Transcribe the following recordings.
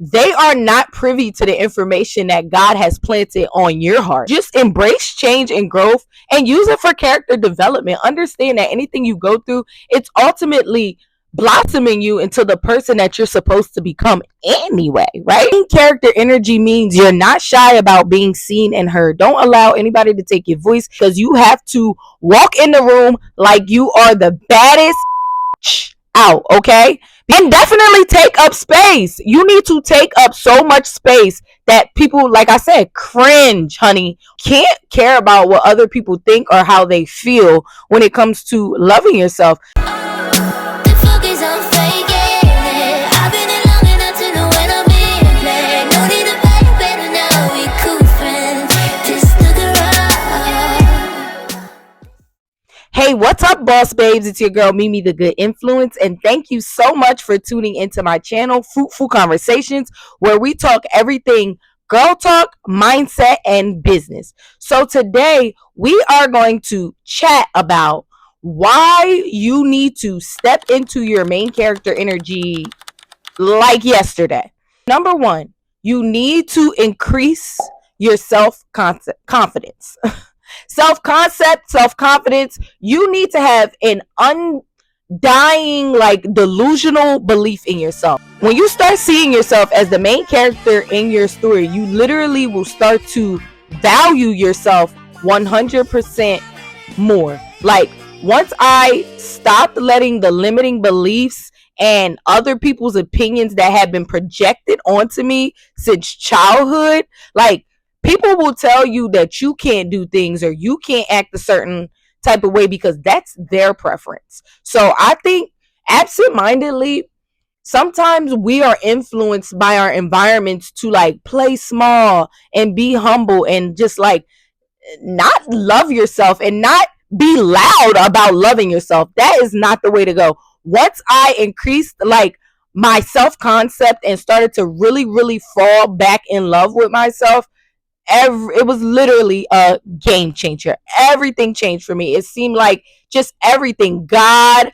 they are not privy to the information that God has planted on your heart. Just embrace change and growth and use it for character development. Understand that anything you go through, it's ultimately blossoming you into the person that you're supposed to become anyway, right? Character energy means you're not shy about being seen and heard. Don't allow anybody to take your voice, because you have to walk in the room like you are the baddest out, okay? And definitely take up space. You need to take up so much space that people, like I said, cringe, honey. Can't care about what other people think or how they feel when it comes to loving yourself. Hey, what's up, boss babes? It's your girl, Mimi, the Good Influence, and thank you so much for tuning into my channel, Fruitful Conversations, where we talk everything girl talk, mindset, and business. So today, we are going to chat about why you need to step into your main character energy like yesterday. Number one, you need to increase your self-confidence. Self-concept, self-confidence. You need to have an undying, like, delusional belief in yourself. When you start seeing yourself as the main character in your story, you literally will start to value yourself 100% more. Like, once I stopped letting the limiting beliefs and other people's opinions that have been projected onto me since childhood, like, people will tell you that you can't do things or you can't act a certain type of way because that's their preference. So I think absent-mindedly, sometimes we are influenced by our environments to, like, play small and be humble and just, like, not love yourself and not be loud about loving yourself. That is not the way to go. Once I increased, like, my self-concept and started to really, really fall back in love with myself, it was literally a game changer. Everything changed for me. It seemed like just everything, God,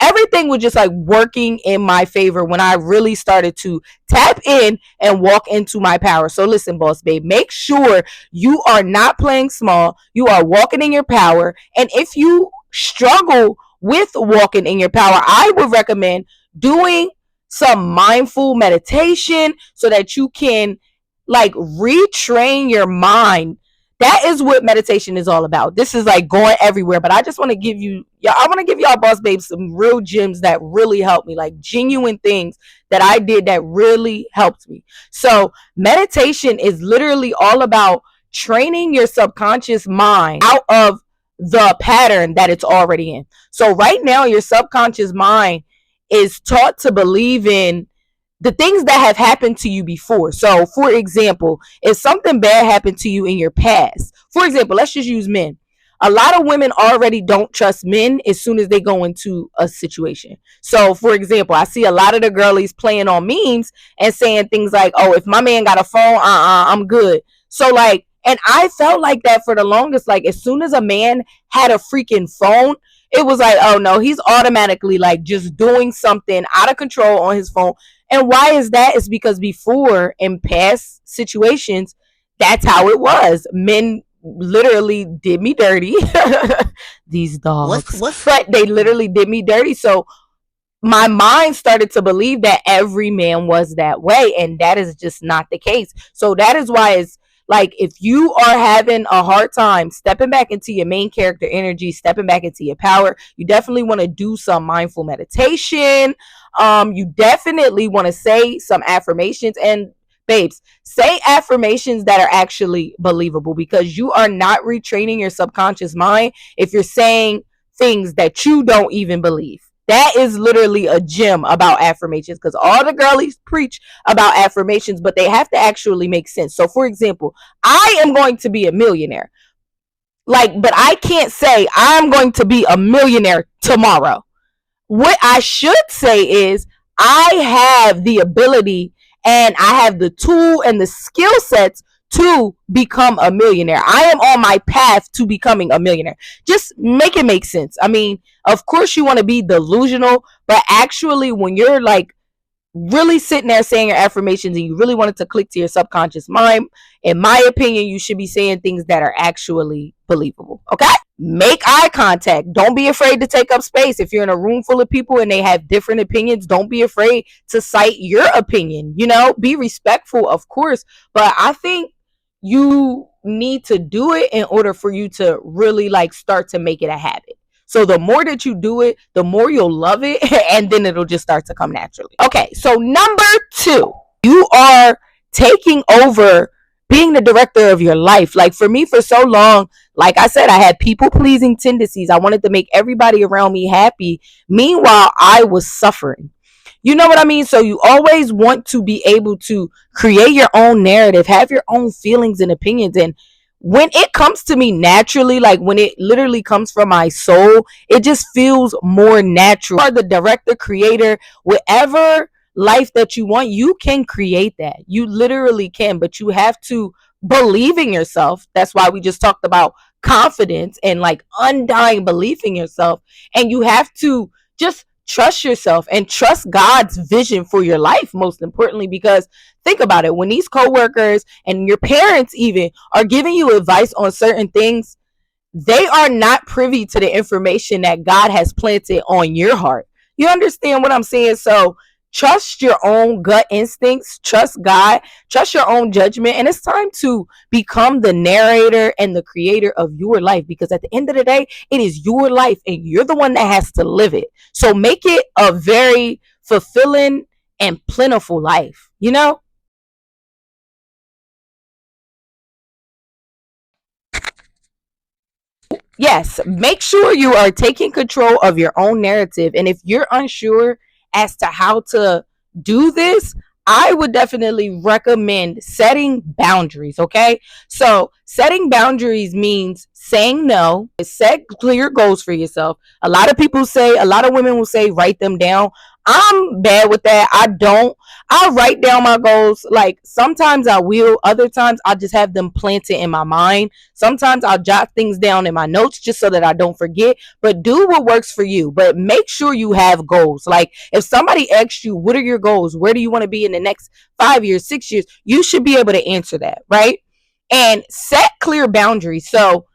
everything was just like working in my favor when I really started to tap in and walk into my power. So listen, boss babe, make sure you are not playing small. You are walking in your power. And if you struggle with walking in your power, I would recommend doing some mindful meditation so that you can, like, retrain your mind. That is what meditation is all about. This is like going everywhere, but I just want to give you, I want to give y'all boss babes some real gems that really helped me, like genuine things that I did that really helped me. So meditation is literally all about training your subconscious mind out of the pattern that it's already in. So right now, your subconscious mind is taught to believe in the things that have happened to you before. So, for example, if something bad happened to you in your past, for example, let's just use men. A lot of women already don't trust men as soon as they go into a situation. So, for example, I see a lot of the girlies playing on memes and saying things like, oh, if my man got a phone, I'm good. So, like, and I felt like that for the longest. Like, as soon as a man had a freaking phone, it was like, oh no, he's automatically, like, just doing something out of control on his phone. And why is that? It's because before, in past situations, that's how it was. Men literally did me dirty. These dogs. But they literally did me dirty. So my mind started to believe that every man was that way. And that is just not the case. So that is why it's like, if you are having a hard time stepping back into your main character energy, stepping back into your power, you definitely want to do some mindful meditation. You definitely want to say some affirmations. And babes, say affirmations that are actually believable, because you are not retraining your subconscious mind if you're saying things that you don't even believe. That is literally a gem about affirmations, because all the girlies preach about affirmations, but they have to actually make sense. So, for example, I am going to be a millionaire. Like, but I can't say I'm going to be a millionaire tomorrow. What I should say is I have the ability and I have the tool and the skill sets to become a millionaire. I am on my path to becoming a millionaire. Just make it make sense. I mean, of course you want to be delusional, but actually when you're, like, really sitting there saying your affirmations and you really want it to click to your subconscious mind, in my opinion, you should be saying things that are actually believable. Okay? Make eye contact. Don't be afraid to take up space. If you're in a room full of people and they have different opinions, don't be afraid to cite your opinion. Be respectful, of course, but I think you need to do it in order for you to really like start to make it a habit. So the more that you do it, the more you'll love it, and then it'll just start to come naturally. Okay, so number 2, you are taking over being the director of your life. Like for me, for so long, like I said, I had people pleasing tendencies. I wanted to make everybody around me happy. Meanwhile, I was suffering. You know what I mean? So you always want to be able to create your own narrative, have your own feelings and opinions. And when it comes to me naturally, like when it literally comes from my soul, it just feels more natural. You are the director, creator, whatever life that you want, you can create that. You literally can, but you have to believe in yourself. That's why we just talked about confidence and like undying belief in yourself. And you have to just trust yourself and trust God's vision for your life, most importantly, because think about it, when these coworkers and your parents even are giving you advice on certain things, they are not privy to the information that God has planted on your heart. You understand what I'm saying? So trust your own gut instincts, trust God, trust your own judgment, and it's time to become the narrator and the creator of your life, because at the end of the day, it is your life and you're the one that has to live it. So make it a very fulfilling and plentiful life. Yes, make sure you are taking control of your own narrative. And if you're unsure as to how to do this, I would definitely recommend setting boundaries. Okay. So, setting boundaries means saying no, set clear goals for yourself. A lot of women will say, write them down. I'm bad with that. I don't. I'll write down my goals. Like sometimes I will, other times I'll just have them planted in my mind. Sometimes I'll jot things down in my notes just so that I don't forget. But do what works for you. But make sure you have goals. Like if somebody asks you, what are your goals? Where do you want to be in the next 5 years, 6 years? You should be able to answer that, right? And set clear boundaries. So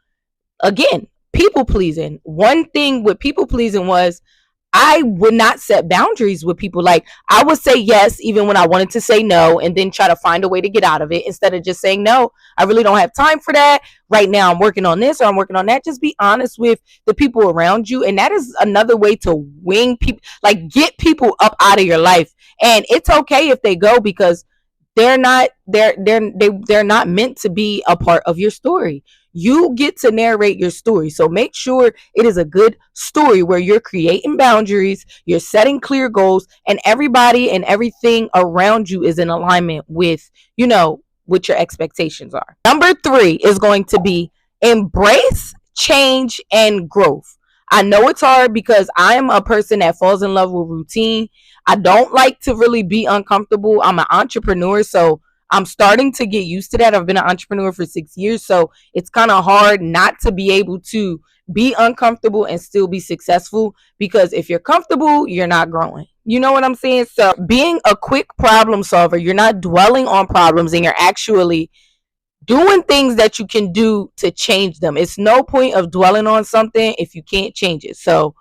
again, people pleasing. One thing with people pleasing was I would not set boundaries with people. Like I would say yes even when I wanted to say no, and then try to find a way to get out of it instead of just saying no. I really don't have time for that right now. I'm working on this or I'm working on that. Just be honest with the people around you, and that is another way to wing people, like get people up out of your life. And it's okay if they go, because they're not meant to be a part of your story. You get to narrate your story, so make sure it is a good story where you're creating boundaries, you're setting clear goals, and everybody and everything around you is in alignment with what your expectations are. Number 3 is going to be embrace change and growth. I know it's hard because I'm a person that falls in love with routine. I don't like to really be uncomfortable. I'm an entrepreneur, so I'm starting to get used to that. I've been an entrepreneur for 6 years, so it's kind of hard not to be able to be uncomfortable and still be successful, because if you're comfortable, you're not growing. You know what I'm saying? So being a quick problem solver, you're not dwelling on problems and you're actually doing things that you can do to change them. It's no point of dwelling on something if you can't change it. So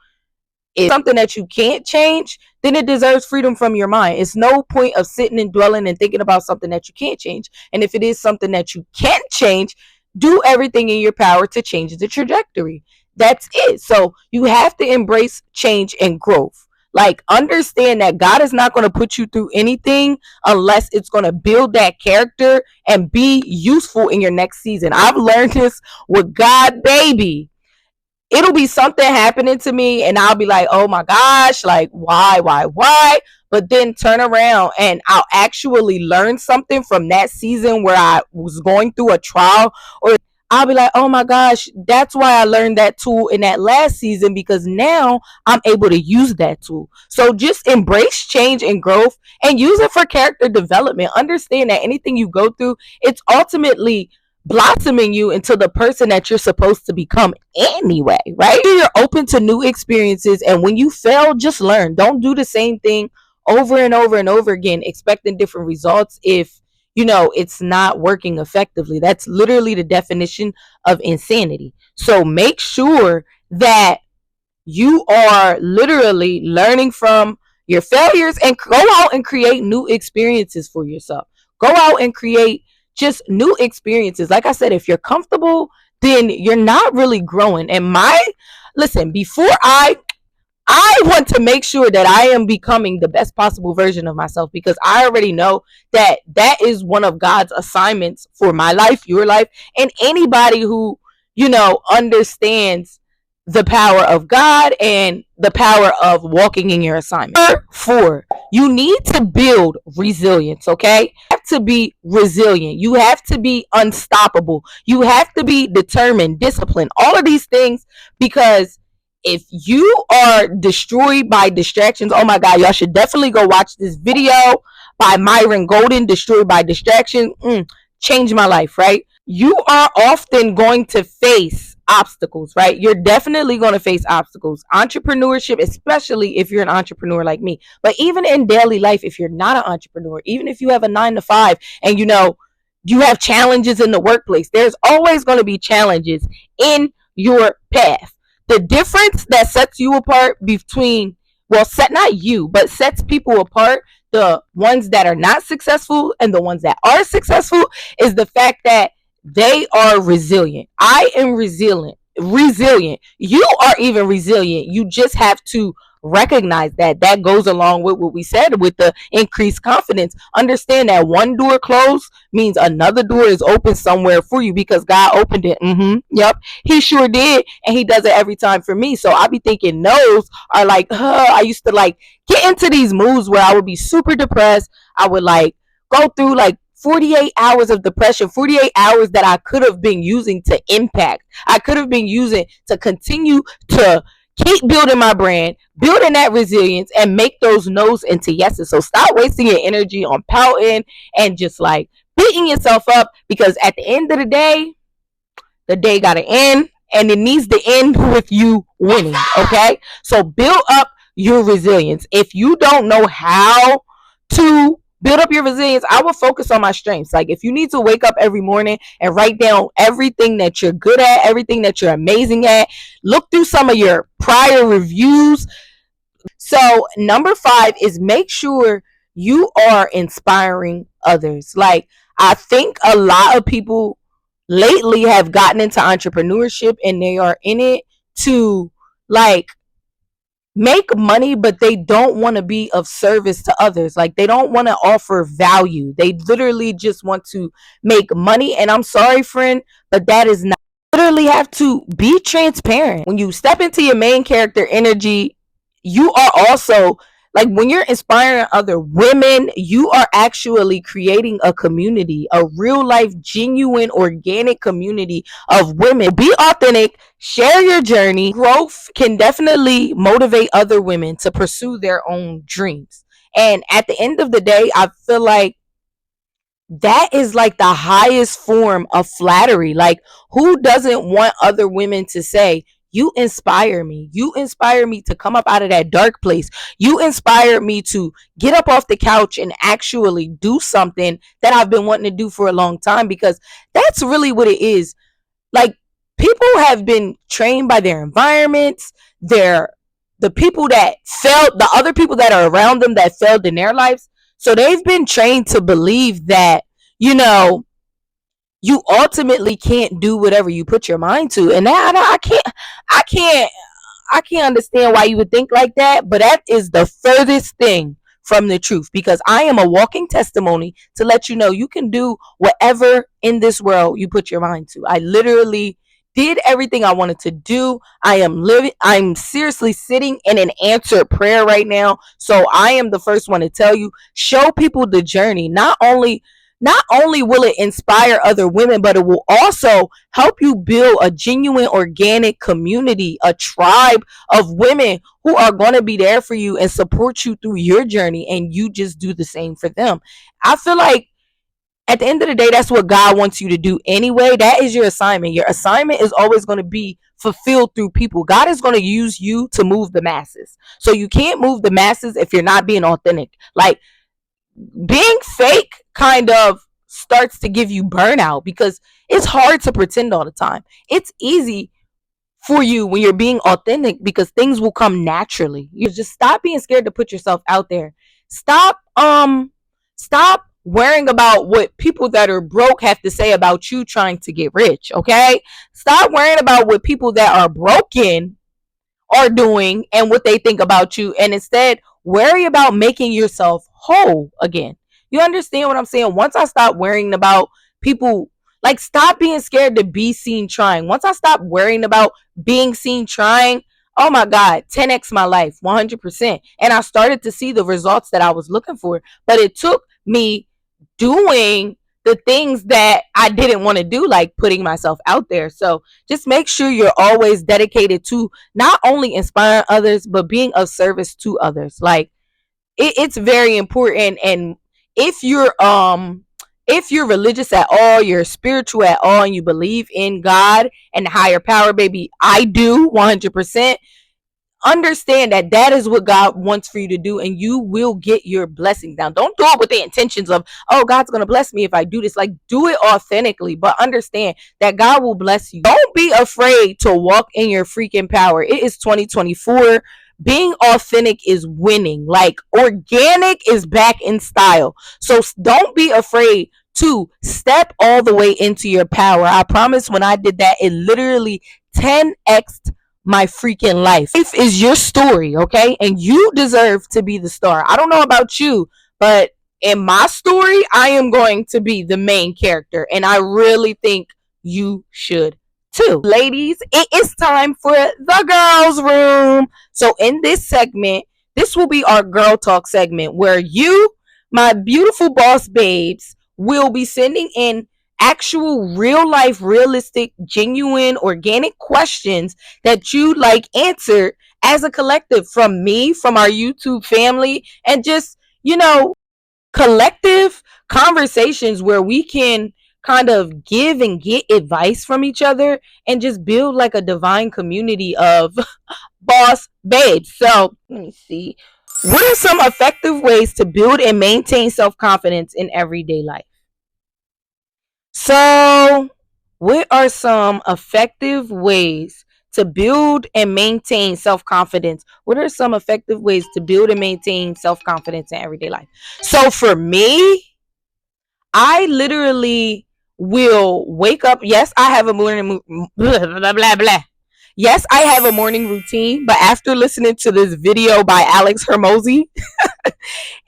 if something that you can't change, then it deserves freedom from your mind. It's no point of sitting and dwelling and thinking about something that you can't change. And if it is something that you can't change, do everything in your power to change the trajectory. That's it. So you have to embrace change and growth. Like understand that God is not going to put you through anything unless it's going to build that character and be useful in your next season. I've learned this with God, baby. It'll be something happening to me and I'll be like, oh my gosh, like why? But then turn around and I'll actually learn something from that season where I was going through a trial, or I'll be like, oh my gosh, that's why I learned that tool in that last season, because now I'm able to use that tool. So just embrace change and growth and use it for character development. Understand that anything you go through, it's ultimately blossoming you into the person that you're supposed to become anyway, right? You're open to new experiences, and when you fail, just learn. Don't do the same thing over and over and over again expecting different results if it's not working effectively. That's literally the definition of insanity. So make sure that you are literally learning from your failures and go out and create new experiences for yourself. Go out and create just new experiences. Like I said, if you're comfortable, then you're not really growing. And listen, before I want to make sure that I am becoming the best possible version of myself, because I already know that that is one of God's assignments for my life, your life, and anybody who, understands the power of God and the power of walking in your assignment. Number 4, you need to build resilience, okay? You have to be resilient. You have to be unstoppable. You have to be determined, disciplined, all of these things, because if you are destroyed by distractions, oh my God, y'all should definitely go watch this video by Myron Golden, Destroyed by Distraction. Changed my life, right? You are often going to face obstacles, right? You're definitely going to face obstacles. Entrepreneurship, especially if you're an entrepreneur like me, but even in daily life, if you're not an entrepreneur, even if you have a 9 to 5 and you have challenges in the workplace, there's always going to be challenges in your path. The difference that sets you apart sets people apart, the ones that are not successful and the ones that are successful, is the fact that they are resilient. I am resilient. You are even resilient. You just have to recognize that goes along with what we said with the increased confidence. Understand that one door closed means another door is open somewhere for you, because God opened it. Yep, he sure did, and he does it every time for me. So I be thinking those are like, I used to get into these moods where I would be super depressed. I would go through 48 hours of depression, 48 hours that I could have been using to impact. I could have been using to continue to keep building my brand, building that resilience, and make those no's into yeses. So stop wasting your energy on pouting and just beating yourself up, because at the end of the day got to end, and it needs to end with you winning, okay? So build up your resilience. If you don't know how to build up your resilience, I will focus on my strengths. If you need to wake up every morning and write down everything that you're good at, everything that you're amazing at, look through some of your prior reviews. So number 5 is make sure you are inspiring others. I think a lot of people lately have gotten into entrepreneurship and they are in it to make money, but they don't want to be of service to others. They don't want to offer value. They literally just want to make money. And I'm sorry, friend, but that is not. You literally have to be transparent. When you step into your main character energy, you are also when you're inspiring other women, you are actually creating a community, a real life, genuine, organic community of women. Be authentic, share your journey. Growth can definitely motivate other women to pursue their own dreams. And at the end of the day, I feel that is the highest form of flattery. Who doesn't want other women to say, you inspire me. You inspire me to come up out of that dark place. You inspire me to get up off the couch and actually do something that I've been wanting to do for a long time, because that's really what it is. People have been trained by their environments, the people that failed, the other people that are around them that failed in their lives. So they've been trained to believe that, you ultimately can't do whatever you put your mind to. And I can't understand why you would think like that, but that is the furthest thing from the truth, because I am a walking testimony to let you know you can do whatever in this world you put your mind to. I literally did everything I wanted to do. I'm seriously sitting in an answered prayer right now. So I am the first one to tell you, show people the journey. Not only will it inspire other women, but it will also help you build a genuine, organic community, a tribe of women who are going to be there for you and support you through your journey, and you just do the same for them. I feel At the end of the day, that's what God wants you to do anyway. That is your assignment. Your assignment is always going to be fulfilled through people. God is going to use you to move the masses. So you can't move the masses if you're not being authentic. Like, being fake kind of starts to give you burnout because it's hard to pretend all the time. It's easy for you when you're being authentic because things will come naturally. You just stop being scared to put yourself out there. Stop worrying about what people that are broke have to say about you trying to get rich, okay? Stop worrying about what people that are broken are doing and what they think about you, and instead worry about making yourself whole again. You understand what I'm saying? Once I stop worrying about people, like, stop being scared to be seen trying. Once I stop worrying about being seen trying, oh my God, 10x my life, 100%. And I started to see the results that I was looking for. But it took me doing the things that I didn't want to do, like putting myself out there. So just make sure you're always dedicated to not only inspiring others, but being of service to others. Like, it's very important. And if you're if you're religious at all, you're spiritual at all, and you believe in God and the higher power, baby, I do 100%. Understand that that is what God wants for you to do, and you will get your blessings down. Don't do it with the intentions of, oh, God's going to bless me if I do this. Like, do it authentically, but understand that God will bless you. Don't be afraid to walk in your freaking power. It is 2024. Being authentic is winning. Like, organic is back in style. So don't be afraid to step all the way into your power. I promise when I did that, it literally 10x my freaking life. Life is your story, okay? And you deserve to be the star. I don't know about you, but in my story, I am going to be the main character, and I really think you should too. Ladies, it is time for the girls' room. So in this segment, this will be our girl talk segment where you, my beautiful boss babes, will be sending in actual real life, realistic, genuine, organic questions that you like answered as a collective from me, from our YouTube family, and just, collective conversations where we can kind of give and get advice from each other and just build like a divine community of boss babes. So let me see. What are some effective ways to build and maintain self-confidence in everyday life? So, what are some effective ways to build and maintain self confidence? What are some effective ways to build and maintain self confidence in everyday life? So, for me, I literally will wake up. Yes, I have a morning blah, blah, blah, blah. Yes, I have a morning routine, but after listening to this video by Alex Hermosi,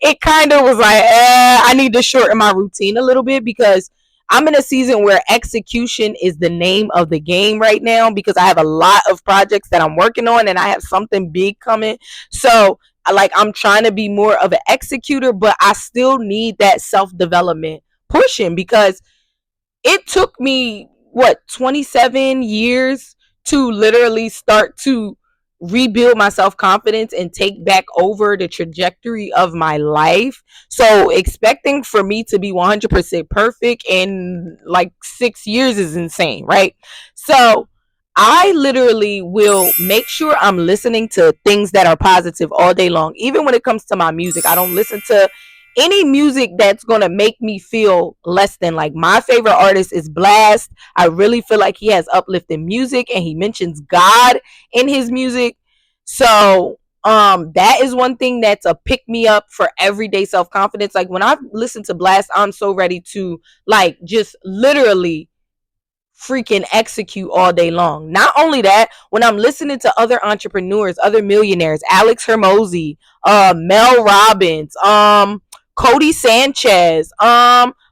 it kind of was like, I need to shorten my routine a little bit because I'm in a season where execution is the name of the game right now because I have a lot of projects that I'm working on and I have something big coming. So, like, I'm trying to be more of an executor, but I still need that self-development pushing because it took me, 27 years to literally start to rebuild my self-confidence and take back over the trajectory of my life. So expecting for me to be 100% perfect in like 6 years is insane, right? So I literally will make sure I'm listening to things that are positive all day long. Even when it comes to my music, I don't listen to any music that's gonna make me feel less than. Like, my favorite artist is Blast. I really feel like he has uplifting music and he mentions God in his music. So that is one thing that's a pick me up for everyday self-confidence. Like, when I listen to Blast, I'm so ready to, like, just literally freaking execute all day long. Not only that, when I'm listening to other entrepreneurs, other millionaires, Alex Hermosi, Mel Robbins, Cody Sanchez,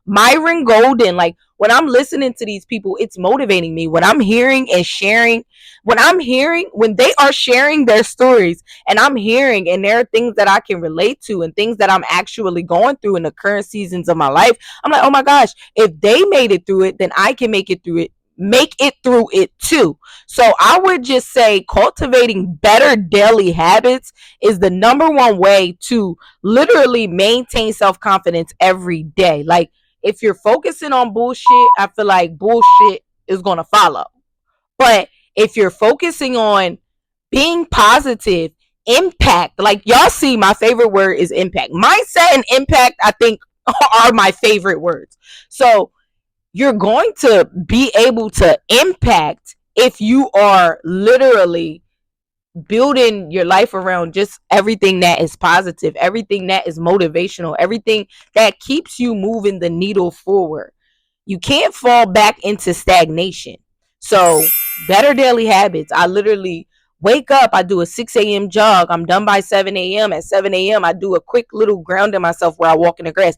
Myron Golden, like, when I'm listening to these people, it's motivating me. When I'm hearing and sharing, when they are sharing their stories and I'm hearing and there are things that I can relate to and things that I'm actually going through in the current seasons of my life, I'm like, oh my gosh, if they made it through it, then I can make it through it too. So I would just say cultivating better daily habits is the number one way to literally maintain self-confidence every day. Like, if you're focusing on bullshit, I feel like bullshit is going to follow. But if you're focusing on being positive, impact, like y'all see, my favorite word is impact. Mindset and impact, I think, are my favorite words. So you're going to be able to impact if you are literally building your life around just everything that is positive, everything that is motivational, everything that keeps you moving the needle forward. You can't fall back into stagnation. So, better daily habits. I literally wake up, I do a 6 a.m. jog. I'm done by 7 a.m. At 7 a.m., I do a quick little grounding myself where I walk in the grass.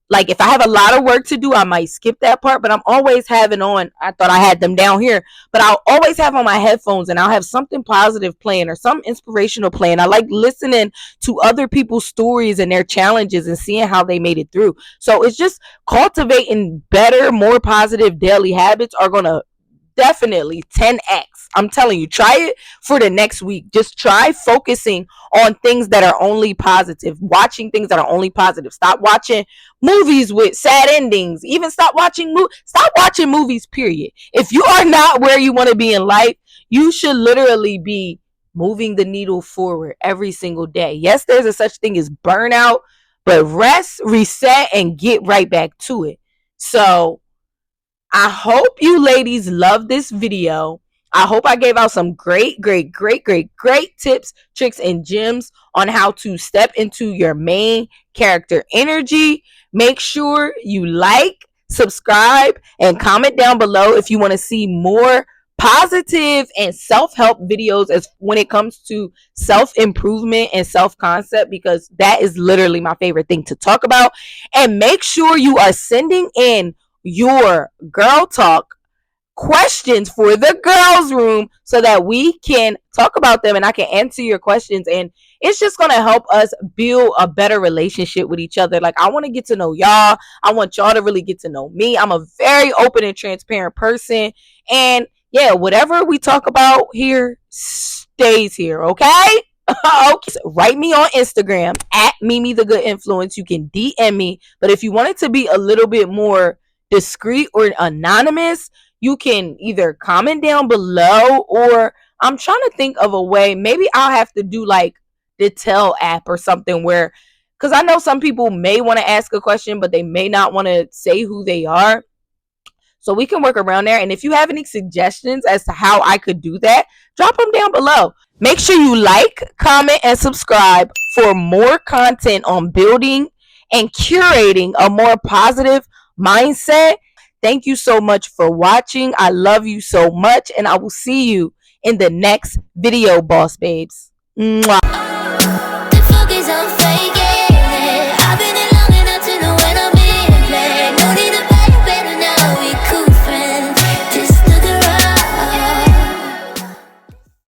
Like, if I have a lot of work to do, I might skip that part, but I'm always having on, I thought I had them down here, but I'll always have on my headphones and I'll have something positive playing or some inspirational playing. I like listening to other people's stories and their challenges and seeing how they made it through. So it's just cultivating better, more positive daily habits are going to definitely 10x. I'm telling you, try it for the next week. Just try focusing on things that are only positive, watching things that are only positive. Stop watching movies with sad endings. Even stop watching movies, period. If you are not where you want to be in life, you should literally be moving the needle forward every single day. Yes, there's a such thing as burnout, but rest, reset, and get right back to it. So I hope you ladies love this video. I hope I gave out some great tips, tricks, and gems on how to step into your main character energy. Make sure you like, subscribe, and comment down below if you want to see more positive and self-help videos as when it comes to self-improvement and self-concept, because that is literally my favorite thing to talk about. And make sure you are sending in your girl talk questions for the girls room so that we can talk about them and I can answer your questions, and it's just going to help us build a better relationship with each other. Like, I want to get to know y'all. I want y'all to really get to know me. I'm a very open and transparent person, and yeah, whatever we talk about here stays here, okay? Okay. So write me on Instagram at Mimi the Good Influence. You can DM me, but if you want it to be a little bit more discreet or anonymous, you can either comment down below, or I'm trying to think of a way. Maybe I'll have to do like the Tell app or something where, because I know some people may want to ask a question, but they may not want to say who they are. So we can work around there. And if you have any suggestions as to how I could do that, drop them down below. Make sure you like, comment, and subscribe for more content on building and curating a more positive mindset. Thank you so much for watching. I love you so much, and I will see you in the next video, boss babes. Mwah.